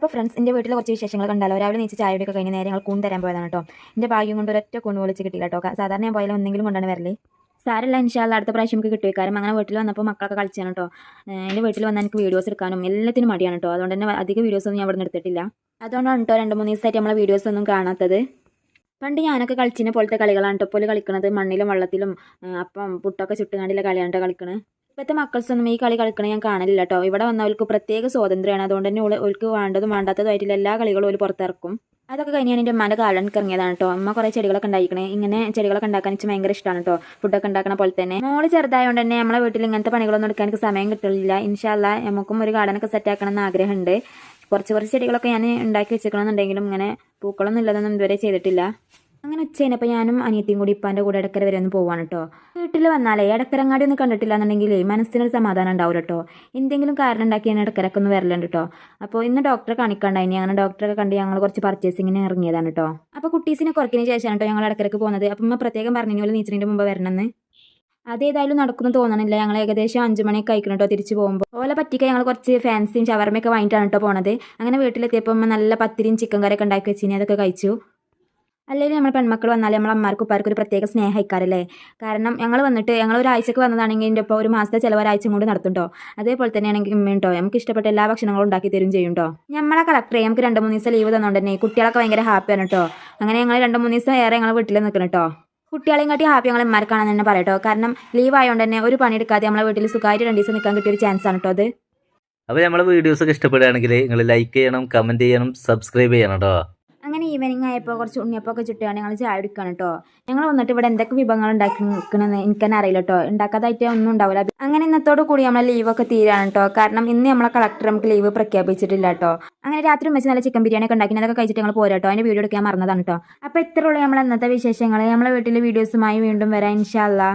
അപ്പോൾ ഫ്രണ്ട്സ് എൻ്റെ വീട്ടിൽ കുറച്ച് വിശേഷങ്ങൾ കണ്ടാലോ. രാവിലെ നീച്ച് ചായയൊക്കെ കഴിഞ്ഞ് നേരെ ഞങ്ങൾ കൂൺ തരാൻ പോയതാണ് കേട്ടോ. എൻ്റെ ഭാഗ്യം കൊണ്ട് ഒരൊറ്റ കൂൺ വിളിച്ച് കിട്ടിയില്ല കേട്ടോ. സാധാരണ ഞാൻ പോയാലും എന്തെങ്കിലും കൊണ്ടാണ് വരല്. സാരല്ല, ഇൻഷാല്ല അടുത്ത പ്രാവശ്യം നമുക്ക് കിട്ടും. കാരണം അങ്ങനെ വീട്ടിൽ വന്നപ്പോൾ മക്കളൊക്കെ കളിച്ചാണ് കേട്ടോ. എൻ്റെ വീട്ടിൽ വന്നാൽ എനിക്ക് വീഡിയോസ് എടുക്കാനും എല്ലാത്തിനും മടിയാണ് കേട്ടോ. അതുകൊണ്ട് തന്നെ അധികം വീഡിയോസൊന്നും ഞാൻ ഇവിടെ നിന്ന് എടുത്തിട്ടില്ല. അതുകൊണ്ടാണ് കേട്ടോ 2-3 ദിവസമായിട്ട് നമ്മളെ വീഡിയോസ് ഒന്നും കാണാത്തത്. പണ്ട് ഞാനൊക്കെ കളിച്ചിനെ പോലത്തെ കളികളാണ് കേട്ടോ ഇപ്പോൾ കളിക്കണത്. മണ്ണിലും വെള്ളത്തിലും അപ്പം പുട്ടൊക്കെ ചുട്ടുകാണ്ടില്ല കളിയാണ് കേട്ടോ കളിക്കണത്. ഇപ്പോഴത്തെ മക്കൾസൊന്നും ഈ കളി കളിക്കണ ഞാൻ കാണലില്ല കേട്ടോ. ഇവിടെ വന്നവർക്ക് പ്രത്യേക സ്വാതന്ത്ര്യമാണ്. അതുകൊണ്ട് തന്നെ ഓൾക്ക് വേണ്ടതും വേണ്ടാത്തതുമായിട്ടുള്ള എല്ലാ കളികളും ഓല് പുറത്തിറക്കും. അതൊക്കെ കഴിഞ്ഞ് ഞാൻ എൻ്റെ അമ്മേൻ്റെ കാലണിക്ക് ഇറങ്ങിയതാണ് കേട്ടോ. അമ്മ കുറേ ചെടികളൊക്കെ ഉണ്ടായിക്കണേ. ഇങ്ങനെ ചെടികളൊക്കെ ഉണ്ടാക്കാൻ എനിക്ക് ഭയങ്കര ഇഷ്ടമാണ് കേട്ടോ. ഫുഡൊക്കെ ഉണ്ടാക്കണ പോലെ തന്നെ. മോള് ചെറുതായതുകൊണ്ട് തന്നെ നമ്മളെ വീട്ടിൽ ഇങ്ങനത്തെ പണികളൊന്നും എടുക്കാൻ എനിക്ക് സമയം കിട്ടില്ല. ഇൻഷാല്ലാ നമുക്കും ഒരു ഗാർഡനൊക്കെ സെറ്റ് ആക്കണം എന്ന് ആഗ്രഹമുണ്ട്. കുറച്ച് ചെടികളൊക്കെ ഞാൻ ഉണ്ടാക്കി വെച്ചിരിക്കണമെന്നുണ്ടെങ്കിലും ഇങ്ങനെ പൂക്കളൊന്നും ഇല്ലതൊന്നും ഇതുവരെ ചെയ്തിട്ടില്ല. അങ്ങനെ ഉച്ച കഴിഞ്ഞപ്പോൾ ഞാനും അനിയത്തിയും കൂടി ഇപ്പാൻ്റെ കൂടെ ഇടക്കര വരെ ഒന്ന് പോവാണ് കേട്ടോ. വീട്ടിൽ വന്നാലേ ഇടക്കരങ്ങാടി ഒന്നും കണ്ടിട്ടില്ല എന്നുണ്ടെങ്കിൽ മനസ്സിനൊരു സമാധാനം ഉണ്ടാവില്ല കേട്ടോ. എന്തെങ്കിലും കാരണം ഉണ്ടാക്കി ഞാൻ ഇടക്കരക്ക് ഒന്ന് വരലുണ്ട് കേട്ടോ. അപ്പോൾ ഇന്ന് ഡോക്ടറെ കാണിക്കാണ്ടായിനി. അങ്ങനെ ഡോക്ടറെ കണ്ട് ഞങ്ങൾ കുറച്ച് പർച്ചേസിങ്ങിന് ഇറങ്ങിയതാണ് കേട്ടോ. അപ്പോൾ കുട്ടീസിനെ കുറക്കിന് ശേഷമാണ് കേട്ടോ ഞങ്ങൾ ഇടക്കരക്ക് പോകുന്നത്. അപ്പം ഉമ്മ പ്രത്യേകം പറഞ്ഞു പോലെ നീച്ചിൻ്റെ മുമ്പ് വരണമെന്ന്. അതേതായാലും നടക്കുന്നു തോന്നണില്ല. ഞങ്ങൾ ഏകദേശം 5 മണിയൊക്കെ കഴിക്കണം കേട്ടോ തിരിച്ച് പോകുമ്പോൾ. ഓലെ പറ്റിക്കാൻ ഞങ്ങൾ കുറച്ച് ഫാൻസിയും ഷവർമയൊക്കെ വാങ്ങിയിട്ടാണ് കേട്ടോ പോണത്. അങ്ങനെ വീട്ടിലെത്തിയപ്പോൾ ഉമ്മ നല്ല പത്തിരിയും ചിക്കൻ കറിയൊക്കെ ഉണ്ടാക്കി വെച്ചിനി. അതൊക്കെ കഴിച്ചു. അല്ലെങ്കിൽ നമ്മൾ പെൺമക്കൾ വന്നാൽ നമ്മൾ അമ്മമാർക്കും ഉപ്പാർക്കും ഒരു പ്രത്യേക സ്നേഹം അയക്കാറല്ലേ. കാരണം ഞങ്ങൾ വന്നിട്ട് ഞങ്ങൾ ഒരാഴ്ചക്ക് വന്നതാണെങ്കിൽ എൻ്റെ ഇപ്പോൾ ഒരു മാസത്തെ ചിലവ് ഒരാഴ്ച കൊണ്ട് നടത്തും. അതേപോലെ തന്നെയാണെങ്കിൽ ഉമ്മയുണ്ടോ നമുക്ക് ഇഷ്ടപ്പെട്ട എല്ലാ ഭക്ഷണങ്ങളും ഉണ്ടാക്കി തരും ചെയ്യും കേട്ടോ. നമ്മളെ കളക്ടറെ നമുക്ക് 2-3 ദിവസം ലീവ് തന്നുകൊണ്ട് തന്നെ കുട്ടികളൊക്കെ ഭയങ്കര ഹാപ്പിയാണ് കേട്ടോ. അങ്ങനെ ഞങ്ങൾ 2-3 ദിവസം ഏറെ ഞങ്ങൾ വീട്ടിൽ നിൽക്കണം കേട്ടോ. കുട്ടികളെയും കാട്ടി ഹാപ്പി ഞങ്ങൾ ഉമ്മാർക്കാണെന്ന് തന്നെ പറയട്ടോ. കാരണം ലീവ് ആയതുകൊണ്ട് തന്നെ ഒരു പണിയെടുക്കാതെ നമ്മളെ വീട്ടിൽ സുഖമായിട്ട് 2 ദിവസം നിൽക്കാൻ കിട്ടിയൊരു ചാൻസ് ആണ് കേട്ടോ അത്. അപ്പോൾ നമ്മളെ വീഡിയോസൊക്കെ ഇഷ്ടപ്പെടുകയാണെങ്കിൽ നിങ്ങൾ ലൈക്ക് ചെയ്യണം, കമൻറ്റ് ചെയ്യണം, സബ്സ്ക്രൈബ് ചെയ്യണം കേട്ടോ. അങ്ങനെ ഈവനിങ് ആയപ്പോൾ കുറച്ച് ഉണ്ണിയപ്പമൊക്കെ ചുട്ടുകയാണ് ഞങ്ങൾ ചായ എടുക്കുകയാണ് കേട്ടോ. ഞങ്ങൾ വന്നിട്ട് ഇവിടെ എന്തൊക്കെ വിഭവങ്ങൾ ഉണ്ടാക്കി നിൽക്കണമെന്ന് എനിക്ക് തന്നെ അറിയില്ല കേട്ടോ. ഉണ്ടാക്കാതായിട്ട് ഒന്നും ഉണ്ടാവില്ല. അങ്ങനെ ഇന്നത്തോടു കൂടി നമ്മളെ ലീവൊക്കെ തീരാണ് കേട്ടോ. കാരണം ഇന്ന് നമ്മളെ കളക്ടർ നമുക്ക് ലീവ് പ്രഖ്യാപിച്ചിട്ടില്ല കേട്ടോ. അങ്ങനെ രാത്രി വെച്ച് നല്ല ചിക്കൻ ബിരിയാണി ഒക്കെ ഉണ്ടാക്കി അതൊക്കെ കഴിച്ചിട്ട് ഞങ്ങൾ പോരാ കേട്ടോ. അതിൻ്റെ വീഡിയോ എടുക്കാൻ മറന്നതാണ് കേട്ടോ. അപ്പോൾ ഇത്രയുള്ളൂ നമ്മളെ ഇന്നത്തെ വിശേഷങ്ങൾ. നമ്മളെ വീട്ടിലെ വീഡിയോസുമായി വീണ്ടും വരാം ഇൻഷാ അല്ലാ.